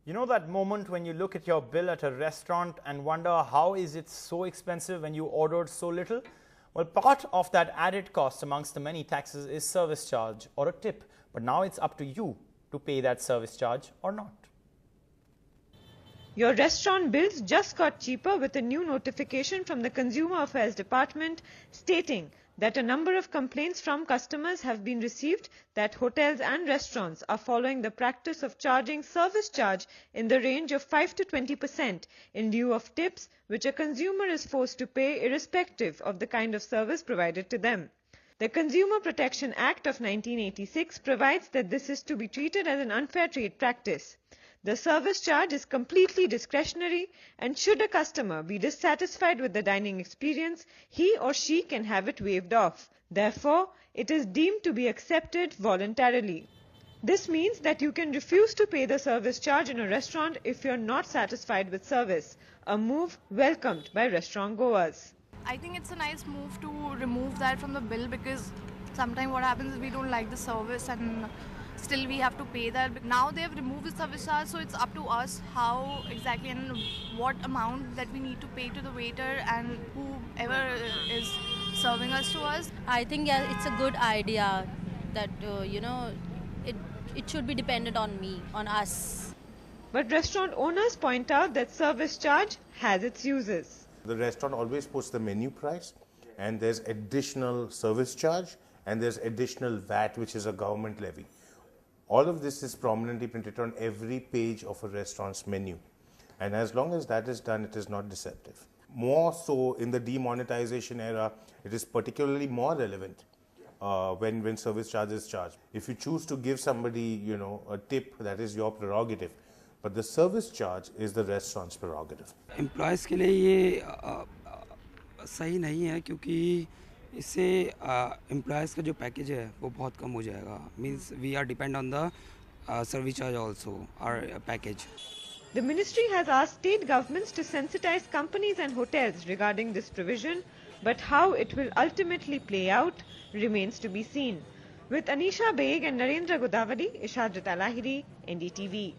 You know that moment when you look at your bill at a restaurant and wonder how is it so expensive when you ordered so little? Well, part of that added cost amongst the many taxes is service charge or a tip. But now it's up to you to pay that service charge or not. Your restaurant bills just got cheaper with a new notification from the Consumer Affairs Department stating that a number of complaints from customers have been received that hotels and restaurants are following the practice of charging service charge in the range of 5 to 20% in lieu of tips, which a consumer is forced to pay irrespective of the kind of service provided to them. The Consumer Protection Act of 1986 provides that this is to be treated as an unfair trade practice. The service charge is completely discretionary, and should a customer be dissatisfied with the dining experience, he or she can have it waived off. Therefore, it is deemed to be accepted voluntarily. This means that you can refuse to pay the service charge in a restaurant if you're not satisfied with service, a move welcomed by restaurant goers. I think it's a nice move to remove that from the bill, because sometimes what happens is we don't like the service and still we have to pay that. But now they have removed the service charge, so it's up to us how exactly and what amount that we need to pay to the waiter and whoever is serving us to us. I think it's a good idea that it should be dependent on me, on us. But restaurant owners point out that service charge has its uses. The restaurant always puts the menu price, and there's additional service charge, and there's additional VAT, which is a government levy. All of this is prominently printed on every page of a restaurant's menu. And as long as that is done, it is not deceptive. More so in the demonetization era, it is particularly more relevant when service charge is charged. If you choose to give somebody, a tip, that is your prerogative. But the service charge is the restaurant's prerogative. Employees के लिए ये सही नहीं है, क्योंकि इससे employees का जो पैकेज है वो बहुत कम हो जाएगा. Means we are depend on the service charge also our package. The ministry has asked state governments to sensitize companies and hotels regarding this provision, but how it will ultimately play out remains to be seen. With Anisha Beg and Narendra Godawadi, Ishadrat Alahiri, NDTV.